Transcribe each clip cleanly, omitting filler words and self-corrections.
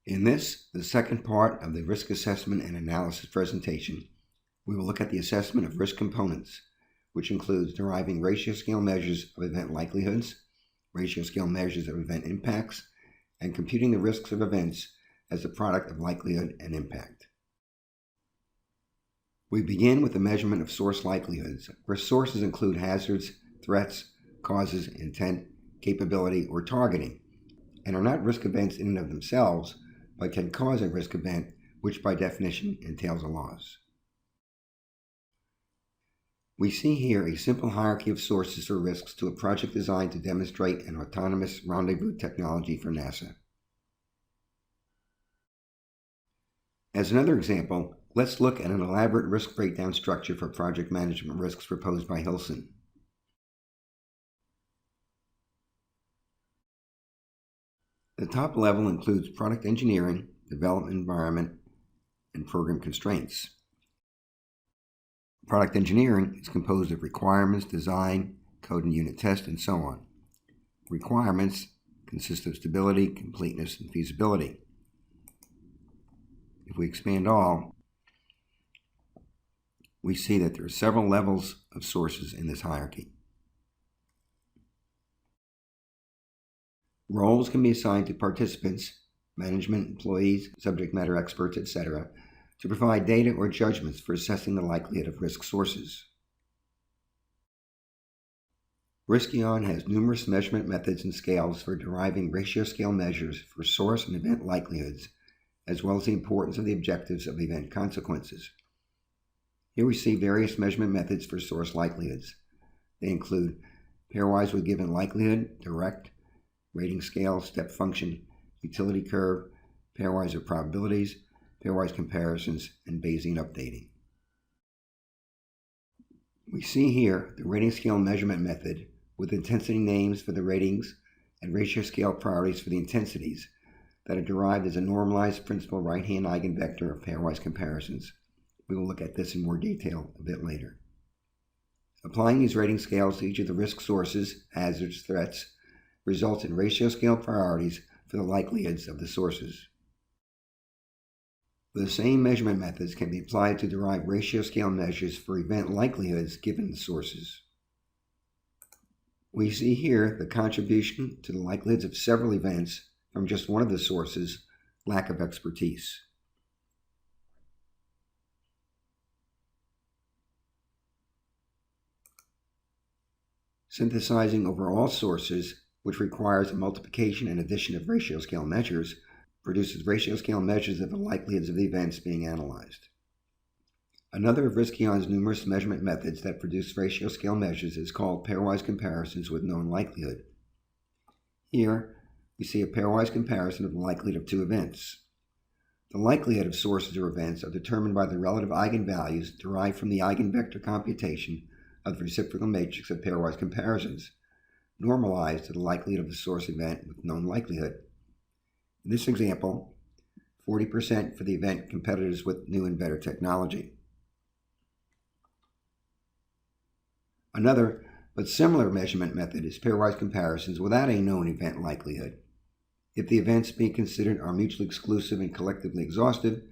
In this, the second part of the risk assessment and analysis presentation, we will look at the assessment of risk components, which includes deriving ratio scale measures of event likelihoods, ratio scale measures of event impacts, and computing the risks of events as a product of likelihood and impact. We begin with the measurement of source likelihoods, where sources include hazards, threats, causes, intent, capability, or targeting, and are not risk events in and of themselves, but can cause a risk event, which by definition entails a loss. We see here a simple hierarchy of sources for risks to a project designed to demonstrate an autonomous rendezvous technology for NASA. As another example, let's look at an elaborate risk breakdown structure for project management risks proposed by Hilson. The top level includes product engineering, development environment, and program constraints. Product engineering is composed of requirements, design, code and unit test, and so on. Requirements consist of stability, completeness, and feasibility. If we expand all, we see that there are several levels of sources in this hierarchy. Roles can be assigned to participants, management, employees, subject matter experts, etc., to provide data or judgments for assessing the likelihood of risk sources. Riskeon has numerous measurement methods and scales for deriving ratio scale measures for source and event likelihoods, as well as the importance of the objectives of event consequences. Here we see various measurement methods for source likelihoods. They include pairwise with given likelihood, direct, rating scale, step function, utility curve, pairwise of probabilities, pairwise comparisons, and Bayesian updating. We see here the rating scale measurement method with intensity names for the ratings and ratio scale priorities for the intensities that are derived as a normalized principal right-hand eigenvector of pairwise comparisons. We will look at this in more detail a bit later. Applying these rating scales to each of the risk sources, hazards, threats, results in ratio scale priorities for the likelihoods of the sources. The same measurement methods can be applied to derive ratio scale measures for event likelihoods given the sources. We see here the contribution to the likelihoods of several events from just one of the sources, lack of expertise. Synthesizing over all sources, which requires a multiplication and addition of ratio scale measures, produces ratio scale measures of the likelihoods of the events being analyzed. Another of Riskeon's numerous measurement methods that produce ratio scale measures is called pairwise comparisons with known likelihood. Here, we see a pairwise comparison of the likelihood of two events. The likelihood of sources or events are determined by the relative eigenvalues derived from the eigenvector computation of the reciprocal matrix of pairwise comparisons, normalized to the likelihood of the source event with known likelihood. In this example, 40% for the event competitors with new and better technology. Another, but similar measurement method is pairwise comparisons without a known event likelihood. If the events being considered are mutually exclusive and collectively exhaustive,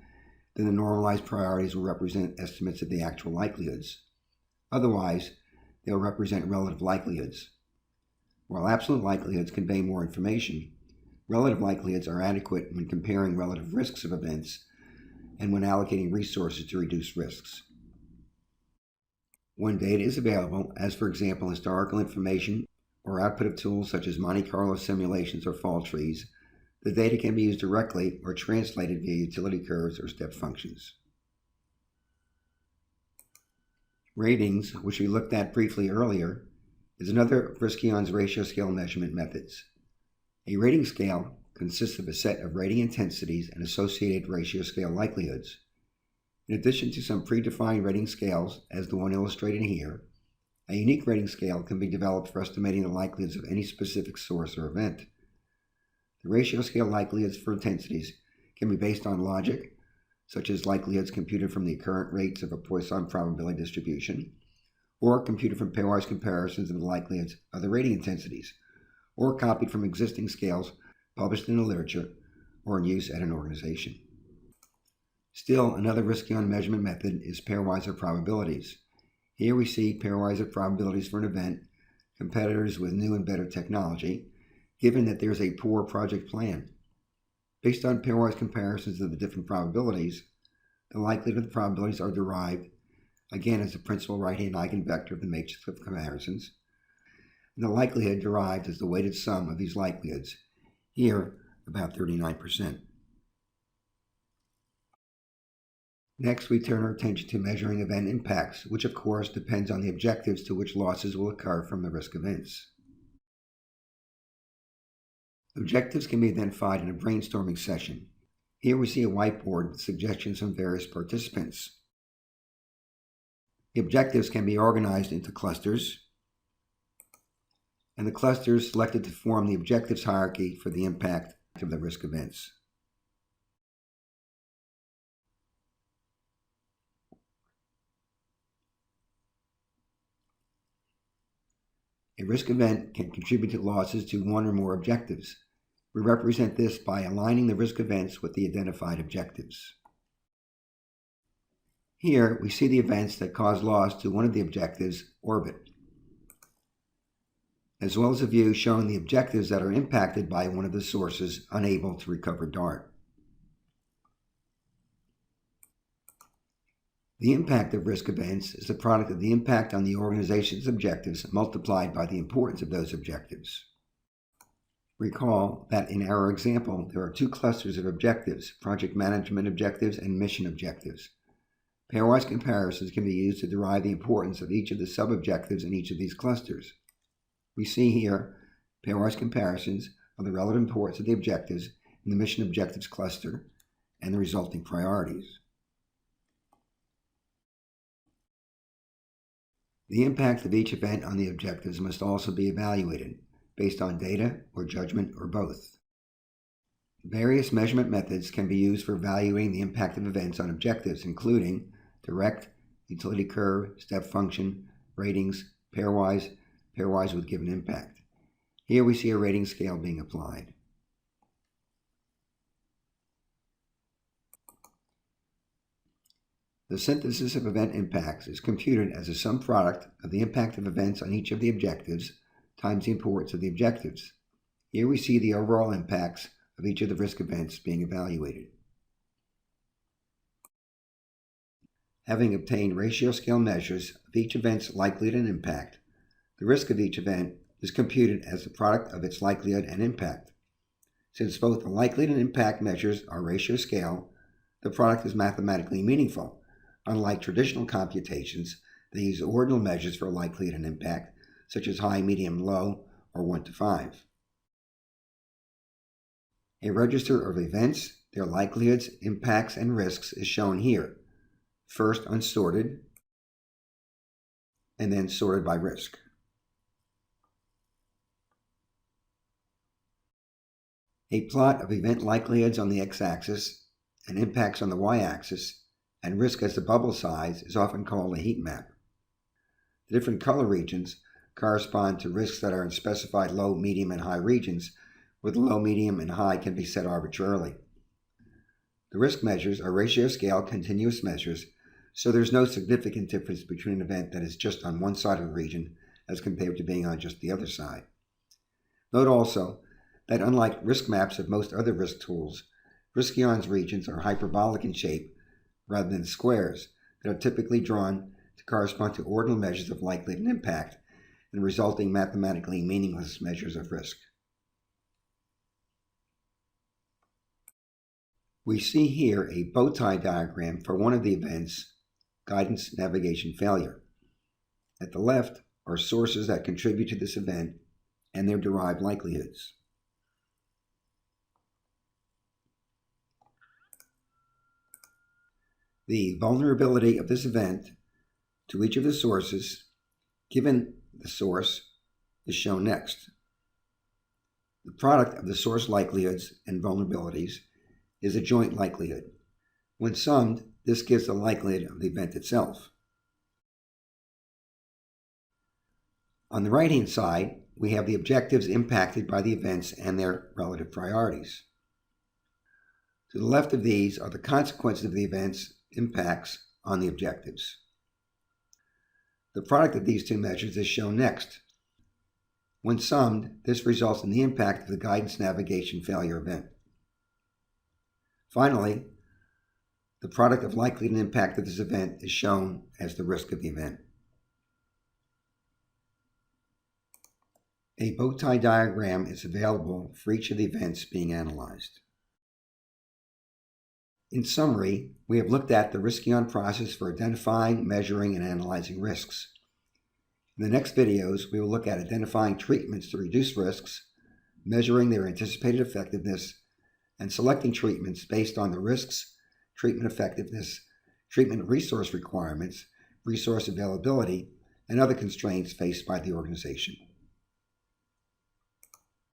then the normalized priorities will represent estimates of the actual likelihoods. Otherwise, they will represent relative likelihoods. While absolute likelihoods convey more information, relative likelihoods are adequate when comparing relative risks of events and when allocating resources to reduce risks. When data is available, as for example historical information or output of tools such as Monte Carlo simulations or fall trees, the data can be used directly or translated via utility curves or step functions. Ratings, which we looked at briefly earlier, is another of Riskeon's ratio scale measurement methods. A rating scale consists of a set of rating intensities and associated ratio scale likelihoods. In addition to some predefined rating scales, as the one illustrated here, a unique rating scale can be developed for estimating the likelihoods of any specific source or event. The ratio scale likelihoods for intensities can be based on logic, such as likelihoods computed from the occurrence rates of a Poisson probability distribution, or computed from pairwise comparisons of the likelihoods of the rating intensities, or copied from existing scales published in the literature, or in use at an organization. Still, another risk-on measurement method is pairwise of probabilities. Here we see pairwise of probabilities for an event, competitors with new and better technology, given that there's a poor project plan. Based on pairwise comparisons of the different probabilities, the likelihood of the probabilities are derived, again as the principal right-hand eigenvector of the matrix of comparisons, and the likelihood derived as the weighted sum of these likelihoods, here about 39%. Next, we turn our attention to measuring event impacts, which of course depends on the objectives to which losses will occur from the risk events. Objectives can be identified in a brainstorming session. Here we see a whiteboard with suggestions from various participants. The objectives can be organized into clusters, and the clusters selected to form the objectives hierarchy for the impact of the risk events. A risk event can contribute to losses to one or more objectives. We represent this by aligning the risk events with the identified objectives. Here, we see the events that cause loss to one of the objectives orbit, as well as a view showing the objectives that are impacted by one of the sources unable to recover DART. The impact of risk events is the product of the impact on the organization's objectives multiplied by the importance of those objectives. Recall that in our example, there are two clusters of objectives, project management objectives and mission objectives. Pairwise comparisons can be used to derive the importance of each of the sub-objectives in each of these clusters. We see here pairwise comparisons of the relative importance of the objectives in the mission objectives cluster and the resulting priorities. The impact of each event on the objectives must also be evaluated, based on data or judgment or both. Various measurement methods can be used for evaluating the impact of events on objectives, including direct, utility curve, step function, ratings, pairwise with given impact. Here we see a rating scale being applied. The synthesis of event impacts is computed as a sum product of the impact of events on each of the objectives times the importance of the objectives. Here we see the overall impacts of each of the risk events being evaluated. Having obtained ratio scale measures of each event's likelihood and impact, the risk of each event is computed as the product of its likelihood and impact. Since both the likelihood and impact measures are ratio scale, the product is mathematically meaningful. Unlike traditional computations, they use ordinal measures for likelihood and impact, such as high, medium, low, or 1 to 5. A register of events, their likelihoods, impacts, and risks is shown here, first unsorted, and then sorted by risk. A plot of event likelihoods on the x-axis and impacts on the y-axis and risk as the bubble size is often called a heat map. The different color regions correspond to risks that are in specified low, medium, and high regions, where the low, medium, and high can be set arbitrarily. The risk measures are ratio scale continuous measures, so there's no significant difference between an event that is just on one side of the region as compared to being on just the other side. Note also that unlike risk maps of most other risk tools, Riskion's regions are hyperbolic in shape rather than squares that are typically drawn to correspond to ordinal measures of likelihood and impact and resulting mathematically meaningless measures of risk. We see here a bow tie diagram for one of the events, guidance navigation failure. At the left are sources that contribute to this event and their derived likelihoods. The vulnerability of this event to each of the sources, given the source, is shown next. The product of the source likelihoods and vulnerabilities is a joint likelihood. When summed, this gives the likelihood of the event itself. On the right-hand side, we have the objectives impacted by the events and their relative priorities. To the left of these are the consequences of the event's impacts on the objectives. The product of these two measures is shown next. When summed, this results in the impact of the guidance navigation failure event. Finally, the product of likelihood and impact of this event is shown as the risk of the event. A bow tie diagram is available for each of the events being analyzed. In summary, we have looked at the risk-on process for identifying, measuring, and analyzing risks. In the next videos, we will look at identifying treatments to reduce risks, measuring their anticipated effectiveness, and selecting treatments based on the risks, treatment effectiveness, treatment resource requirements, resource availability, and other constraints faced by the organization.